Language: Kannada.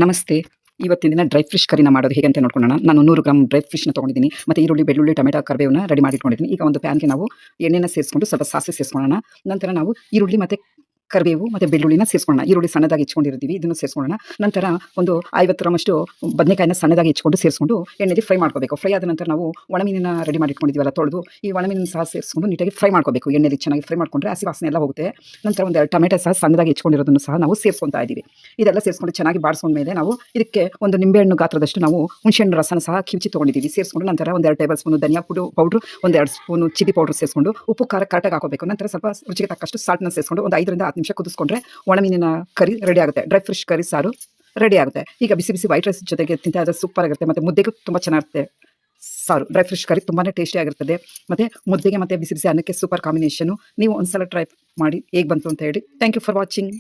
ನಮಸ್ತೆ. ಇವತ್ತಿನ ದಿನ ಡ್ರೈ ಫಿಶ್ ಕರಿನ ಮಾಡೋದು ಹೇಗೆ ಅಂತ ನೋಡ್ಕೊಳ್ಳೋಣ. ನಾನು 100 ಗ್ರಾಮ್ ಡ್ರೈ ಫಿಶ್‌ನ ತೊಗೊಂಡಿದ್ದೀನಿ. ಮತ್ತೆ ಈರುಳ್ಳಿ, ಬೆಳ್ಳುಳ್ಳಿ, ಟೊಮೆಟೊ, ಕರಿಬೇವನ್ನ ರೆಡಿ ಮಾಡಿ ಇಟ್ಕೊಂಡಿದ್ದೀನಿ. ಈಗ ಒಂದು ಪ್ಯಾನ್‌ಗೆ ನಾವು ಎಣ್ಣೆನ ಸೇರಿಸ್ಕೊಂಡು ಸ್ವಲ್ಪ ಸಾಸಿವೆ ಸೇರಿಸ್ಕೊಳ್ಳೋಣ. ನಂತರ ನಾವು ಈರುಳ್ಳಿ ಮತ್ತೆ ಕರಿಬೇವು ಮತ್ತೆ ಬೆಳ್ಳುಳ್ಳಿನ ಸೇರಿಸ್ಕೊಳ್ಳೋಣ. ಈರುಳ್ಳಿ ಸಣ್ಣದಾಗಿ ಹೆಚ್ಕೊಂಡಿರ್ತೀವಿ, ಇದನ್ನು ಸೇರಿಸ್ಕೊಳ್ಳೋಣ. ನಂತರ ಒಂದು 50 ಗ್ರಾಮಷ್ಟು ಬದನೆಕಾಯಿನ ಸಣ್ಣದಾಗಿ ಹೆಚ್ಕೊಂಡು ಸೇರಿಸ್ಕೊಂಡು ಎಣ್ಣೆಲಿ ಫ್ರೈ ಮಾಡ್ಕೋಬೇಕು. ಫ್ರೈ ಆದ ನಂತರ ನಾವು ಒಣಮೀನನ್ನ ರೆಡಿ ಮಾಡಿ ಇಟ್ಕೊಂಡಿದ್ದೀವಲ್ಲ ತೊಳೆದು, ಈ ಒಣಮೀನನ್ನ ಸಹ ಸೇರಿಸ್ಕೊಂಡು ನೀಟಾಗಿ ಫ್ರೈ ಮಾಡ್ಕೋಬೇಕು. ಎಣ್ಣೆಲಿ ಚೆನ್ನಾಗಿ ಫ್ರೈ ಮಾಡ್ಕೊಂಡ್ರೆ ಹಸಿ ವಾಸನೆ ಎಲ್ಲ ಹೋಗುತ್ತೆ. ನಂತರ ಒಂದು 2 ಟೊಮೆಟೊ ಸಹ ಸಣ್ಣದಾಗಿ ಹೆಚ್ಕೊಂಡಿರೋದನ್ನು ಸಹ ನಾವು ಸೇರಿಸ್ಕೊತಾ ಇದ್ದೀವಿ. ಇದೆಲ್ಲ ಸೇರಿಸ್ಕೊಂಡು ಚೆನ್ನಾಗಿ ಬಾಡಿಸ್ಕೊಂಡ್ಮೇಲೆ ನಾವು ಇದಕ್ಕೆ ಒಂದು ನಿಂಬೆಹಣ್ಣು ಗಾತ್ರದಷ್ಟು ನಾವು ಹುಣಸೆಹಣ್ಣು ರಸನ ಸಹ ಕಿವುಚಿ ತೊಗೊಂಡಿದ್ದೀವಿ. ಸೇರಿಸ್ಕೊಂಡು ನಂತರ ಒಂದು 2 ಟೇಬಲ್ ಸ್ಪೂನು ಧನಿಯಾ ಪೌಡ್ರು, ಒಂದು 2 ಸ್ಪೂನು ಚಿಲ್ಲಿ ಪೌಡರ್ ಸೇರಿಸ್ಕೊಂಡು ಉಪ್ಪು ಖಾರ ಕರೆಕ್ಟಾಗಿ ಹಾಕೋಬೇಕು. ನಂತರ ಸ್ವಲ್ಪ ರುಚಿಗೆ ತಕ್ಕಷ್ಟು ಸಾಲ್ಟ್‌ನ ಸೇರಿಸ್ಕೊಂಡು ಒಂದು 5ರಿಂದ 10 ನಿಮಿಷ ಕುದಿಸ್ಕೊಂಡ್ರೆ ಒಣಮೀನಿನ ಕರಿ ರೆಡಿ ಆಗುತ್ತೆ. ಡ್ರೈ ಫಿಶ್ ಕರಿ ಸಾರು ರೆಡಿ ಆಗುತ್ತೆ. ಈಗ ಬಿಸಿ ಬಿಸಿ ವೈಟ್ ರೈಸ್ ಜೊತೆಗೆ ತಿಂತಾ ಇದ್ರೆ ಸೂಪರ್ ಆಗಿರುತ್ತೆ. ಮತ್ತೆ ಮುದ್ದೆಗೂ ತುಂಬಾ ಚೆನ್ನಾಗಿರುತ್ತೆ ಸಾರು. ಡ್ರೈ ಫಿಶ್ ಕರಿ ತುಂಬಾನೇ ಟೇಸ್ಟಿ ಆಗಿರ್ತದೆ. ಮತ್ತೆ ಮುದ್ದೆಗೆ ಮತ್ತೆ ಬಿಸಿ ಬಿಸಿ ಅನ್ನಕ್ಕೆ ಸೂಪರ್ ಕಾಂಬಿನೇಷನು. ನೀವು ಒಂದ್ಸಲ ಟ್ರೈ ಮಾಡಿ ಹೇಗೆ ಬಂತು ಅಂತ ಹೇಳಿ. Thank you for watching.